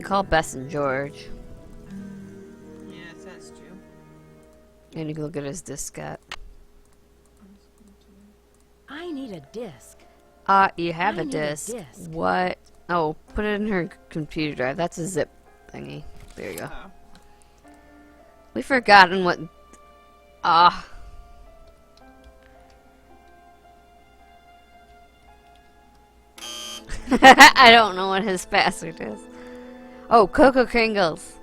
call Bess and George. Yeah, that's true. And you can look at his diskette. I need a disc. You have I a need a disc. disc. What? Oh, put it in her computer drive. That's a zip thingy. There you go. Oh. We've forgotten what... Ah. I don't know what his password is. Oh, Cocoa Kringles.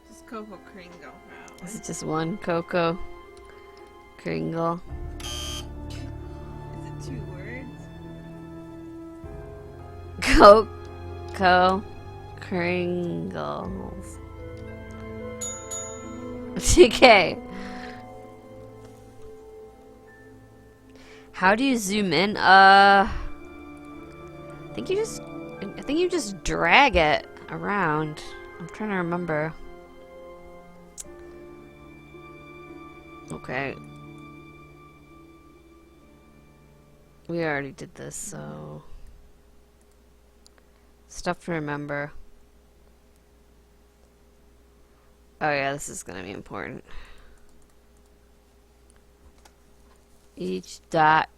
Just Coco Kringle. Wow. Is it just one Cocoa Kringle? Is it 2 words? Cocoa Kringles. Okay. How do you zoom in? I think you just drag it around. I'm trying to remember. Okay. We already did this, so stuff to remember. Oh yeah, this is gonna be important. Each dot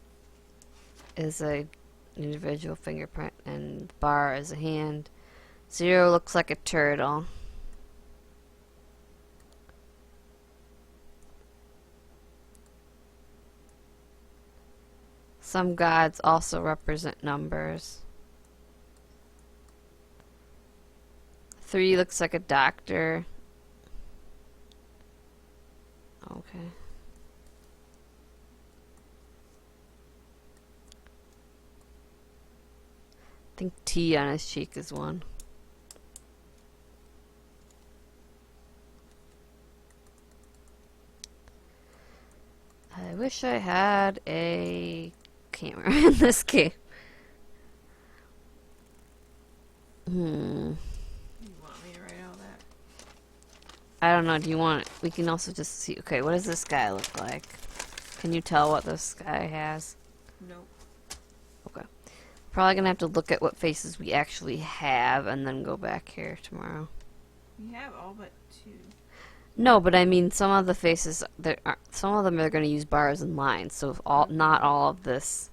is a individual fingerprint and bar is a hand. 0 looks like a turtle. Some gods also represent numbers. 3 looks like a doctor. Okay. I think T on his cheek is 1. I wish I had a camera in this game. You want me to write all that? I don't know, do you want... We can also just see... Okay, what does this guy look like? Can you tell what this guy has? Nope. Okay. Probably gonna have to look at what faces we actually have and then go back here tomorrow. We have all but 2. No, but I mean, some of the faces... some of them are gonna use bars and lines, so if not all of this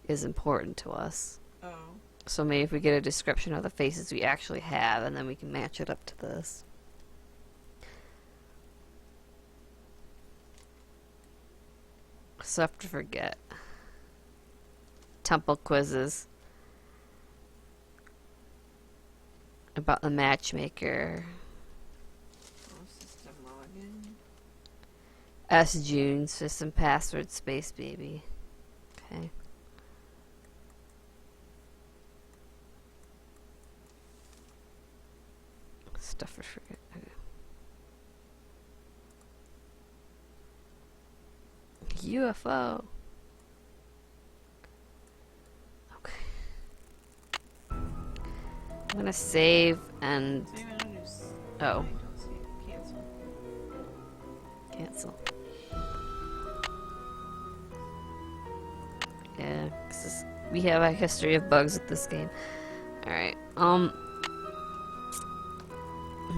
is important to us. Oh. So maybe if we get a description of the faces we actually have, and then we can match it up to this. Stuff to forget. Temple quizzes. About the matchmaker. Oh, system login. S. June, system password, space baby. Okay. Stuff to forget. Okay. UFO. Okay. I'm gonna save and So even under oh, I don't see it. Cancel. cancel. Yeah, 'cause we have a history of bugs with this game. All right. I'm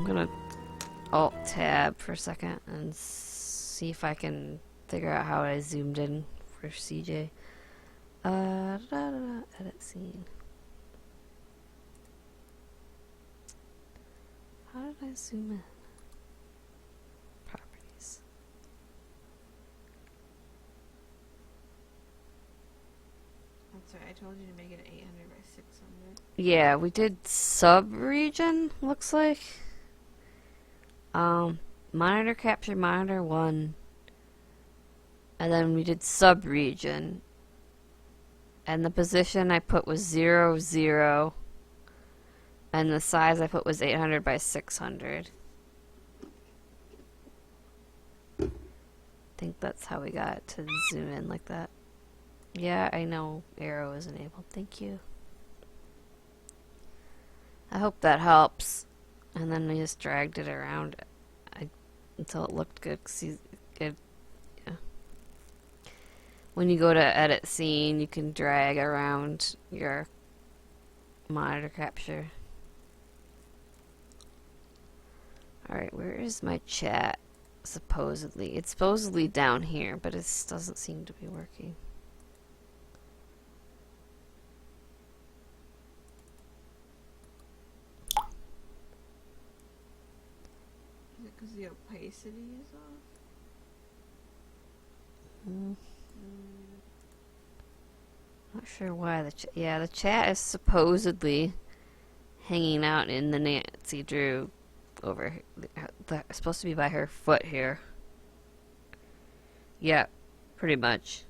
gonna Alt Tab for a second and see if I can figure out how I zoomed in for CJ. Edit scene. How did I zoom in? Properties. That's right. I told you to make it 800 by 600. Yeah, we did sub-region, looks like. Monitor capture monitor 1. And then we did sub-region. And the position I put was 0, 0. And the size I put was 800 by 600. I think that's how we got to zoom in like that. Yeah, I know arrow is enabled. Thank you. I hope that helps. And then I just dragged it around until it looked good. 'Cause yeah. when you go to edit scene, you can drag around your monitor capture. Alright, where is my chat? Supposedly. It's supposedly down here, but it doesn't seem to be working. Is it because the opacity is off? Not sure why the chat is supposedly hanging out in the Nancy Drew over supposed to be by her foot here. Yeah, pretty much.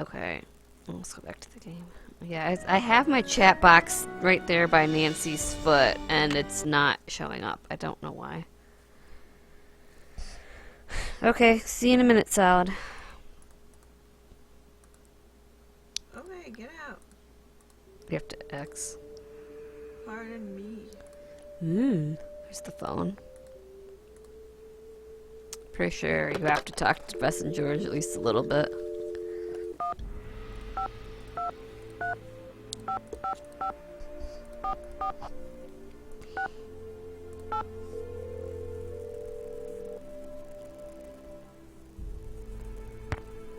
Okay, let's go back to the game. Yeah, I have my chat box right there by Nancy's foot, and it's not showing up. I don't know why. Okay, see you in a minute, Salad. Okay, get out. You have to X. Pardon me. There's the phone. Pretty sure you have to talk to Bess and George at least a little bit.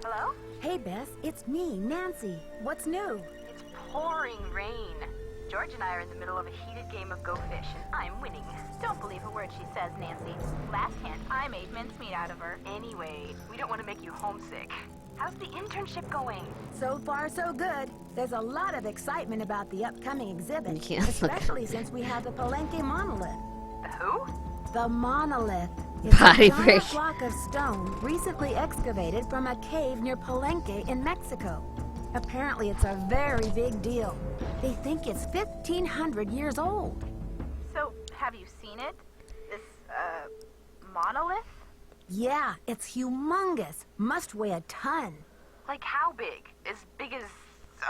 Hello? Hey, Bess. It's me, Nancy. What's new? It's pouring rain. George and I are in the middle of a heated game of Go Fish, and I'm winning. Don't believe a word she says, Nancy. Last hand, I made mincemeat out of her. Anyway, we don't want to make you homesick. How's the internship going? So far, so good. There's a lot of excitement about the upcoming exhibit, You can't look. especially since we have the Palenque monolith. The who? The monolith is Body a giant break. block of stone recently excavated from a cave near Palenque in Mexico. Apparently, it's a very big deal. They think it's 1,500 years old. So, have you seen it? This, monolith? Yeah, it's humongous. Must weigh a ton. Like how big? As big as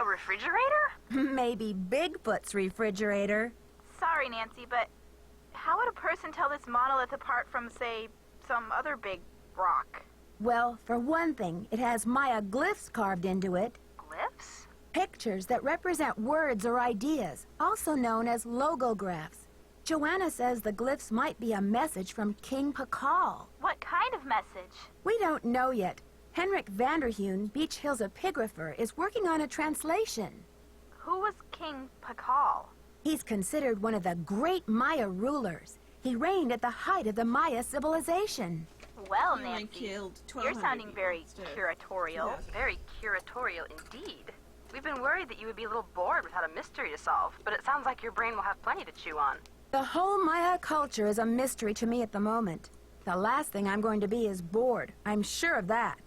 a refrigerator? Maybe Bigfoot's refrigerator. Sorry, Nancy, but how would a person tell this monolith apart from, say, some other big rock? Well, for one thing, it has Maya glyphs carved into it. Glyphs? Pictures that represent words or ideas, also known as logographs. Joanna says the glyphs might be a message from King Pakal. What kind of message? We don't know yet. Henrik Vanderheun, Beach Hill's epigrapher, is working on a translation. Who was King Pakal? He's considered one of the great Maya rulers. He reigned at the height of the Maya civilization. Well, He only Nancy, killed you're 1,200 sounding people very instead of curatorial. 2,000. Very curatorial indeed. We've been worried that you would be a little bored without a mystery to solve, but it sounds like your brain will have plenty to chew on. The whole Maya culture is a mystery to me at the moment. The last thing I'm going to be is bored. I'm sure of that.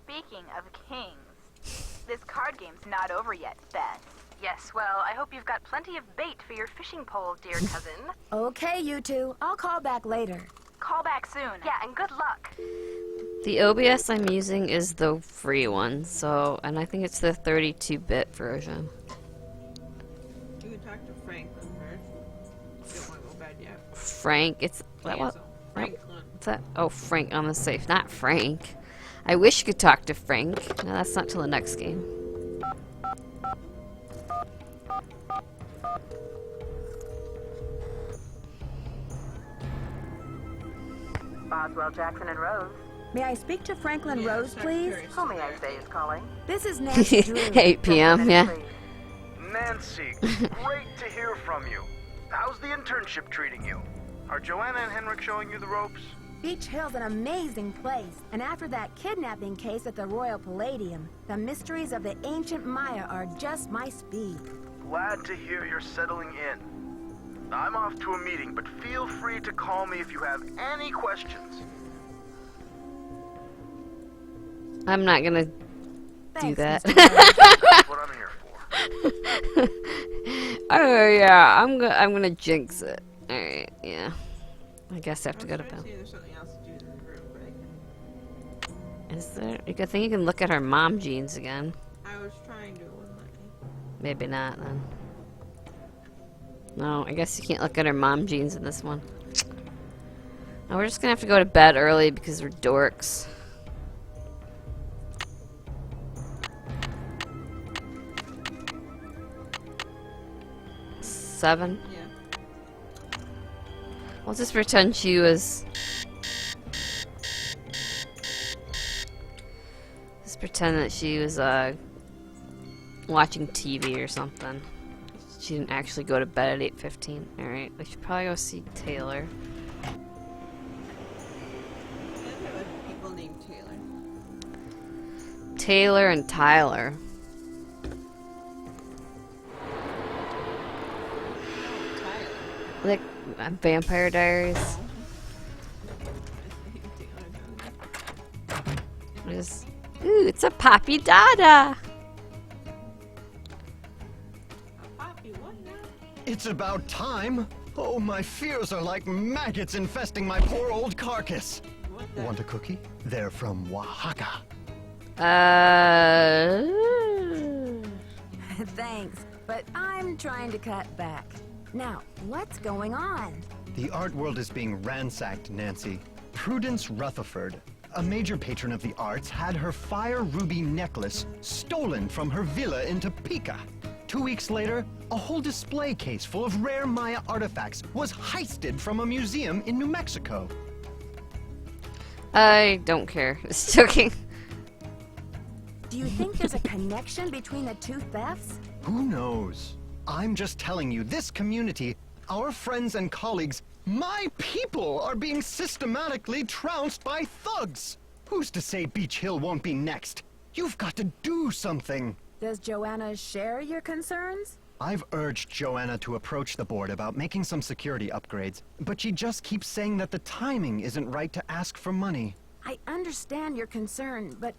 Speaking of kings, this card game's not over yet, Beth. Yes, well, I hope you've got plenty of bait for your fishing pole, dear cousin. Okay, you two. I'll call back later. Call back soon. Yeah, and good luck. The OBS I'm using is the free one, and I think it's the 32-bit version. You can talk to Franklin first. You don't want to go bad yet. Frank, it's that what? Cancel. Franklin. What's that? Oh, Frank on the safe, not Frank. I wish you could talk to Frank. No, that's not till the next game. Boswell, Jackson, and Rose. May I speak to Franklin Yeah, Rose, please? secretary's Who may still I there. say is calling? This is Nancy Drew. 8 p.m. Yeah. Nancy, great to hear from you. How's the internship treating you? Are Joanna and Henrik showing you the ropes? Beach Hill's an amazing place, and after that kidnapping case at the Royal Palladium, the mysteries of the ancient Maya are just my speed. Glad to hear you're settling in. I'm off to a meeting, but feel free to call me if you have any questions. I'm not gonna do Thanks, that. Mr. Rose. That's what I'm here for. Oh yeah, I'm gonna jinx it. All right, yeah. I guess I have to go to I was trying bed. see if there's something else to do in the room, but I couldn't. Is there? I think you can look at her mom jeans again. I was trying to, it wouldn't let me. Maybe not then. No, I guess you can't look at her mom jeans in this one. Now we're just gonna have to go to bed early because we're dorks. Seven? Yeah. We'll just pretend she was... Just pretend that she was, watching TV or something. She didn't actually go to bed at 8:15. Alright, we should probably go see Taylor. There were people named Taylor. Taylor and Tyler. Tyler. Like, Vampire Diaries. Just, ooh, it's a Poppy Dada! Poppy, what now? It's about time. Oh, my fears are like maggots infesting my poor old carcass. What the? Want a cookie? They're from Oaxaca. Thanks, but I'm trying to cut back. Now, what's going on? The art world is being ransacked, Nancy. Prudence Rutherford, a major patron of the arts, had her fire ruby necklace stolen from her villa in Topeka. 2 weeks later, a whole display case full of rare Maya artifacts was heisted from a museum in New Mexico. I don't care. Just joking. Do you think there's a connection between the two thefts? Who knows? I'm just telling you, this community, our friends and colleagues, my people are being systematically trounced by thugs. Who's to say Beach Hill won't be next? You've got to do something. Does Joanna share your concerns? I've urged Joanna to approach the board about making some security upgrades, but she just keeps saying that the timing isn't right to ask for money. I understand your concern, but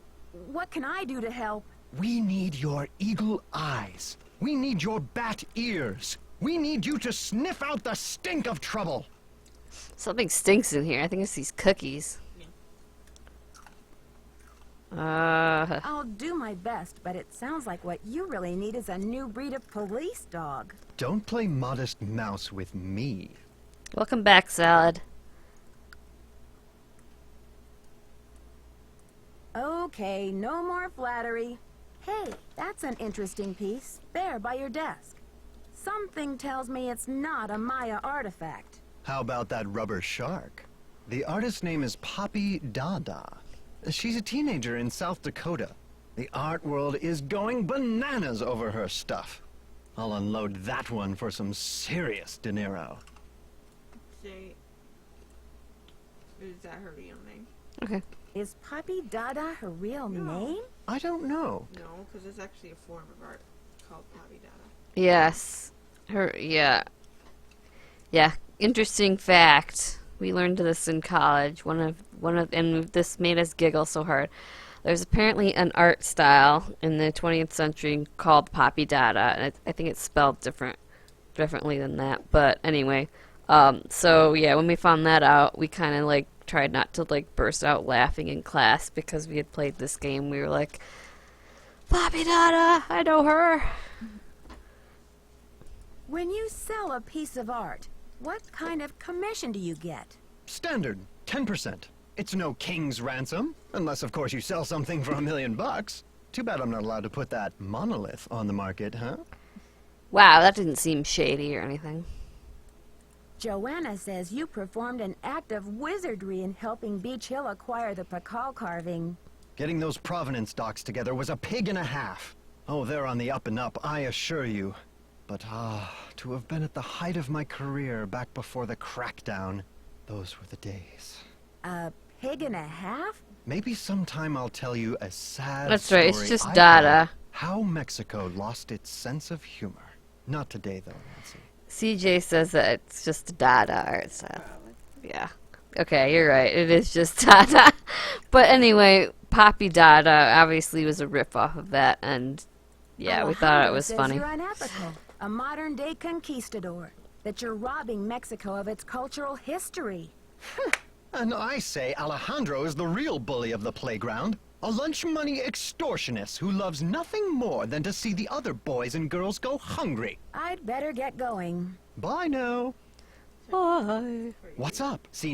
what can I do to help? We need your eagle eyes. We need your bat ears. We need you to sniff out the stink of trouble. Something stinks in here. I think it's these cookies. I'll do my best, but it sounds like what you really need is a new breed of police dog. Don't play modest mouse with me. Welcome back, Salad. Okay, no more flattery. Hey, that's an interesting piece, there by your desk. Something tells me it's not a Maya artifact. How about that rubber shark? The artist's name is Poppy Dada. She's a teenager in South Dakota. The art world is going bananas over her stuff. I'll unload that one for some serious dinero. Say, is that her real name? Okay. Is Poppy Dada her real No. name? I don't know. No, because there's actually a form of art called Poppy Dada. Yes. Yeah. Interesting fact. We learned this in college. And this made us giggle so hard. There's apparently an art style in the 20th century called Poppy Dada, and I think it's spelled differently than that. But anyway, so yeah, when we found that out, we kind of like tried not to like burst out laughing in class because we had played this game. We were like, Poppy Dada, I know her. When you sell a piece of art, what kind of commission do you get? Standard, 10%. It's no king's ransom, unless of course you sell something for $1 million. Too bad I'm not allowed to put that monolith on the market, huh? Wow, that didn't seem shady or anything. Joanna says you performed an act of wizardry in helping Beach Hill acquire the Pakal carving. Getting those provenance docs together was a pig and a half. Oh, they're on the up and up, I assure you. But to have been at the height of my career back before the crackdown, those were the days. A pig and a half? Maybe sometime I'll tell you a sad That's right, it's story just I Dada. call How Mexico Lost Its Sense of Humor. Not today, though, Nancy. CJ says that it's just Dada art style. Yeah. Okay, you're right. It is just Dada. But anyway, Poppy Dada obviously was a riff off of that, and yeah, we thought it Alejandro was says funny. You're unethical, a modern-day conquistador, that you're robbing Mexico of its cultural history. And I say Alejandro is the real bully of the playground. A lunch money extortionist who loves nothing more than to see the other boys and girls go hungry. I'd better get going. Bye now. Bye. What's up? See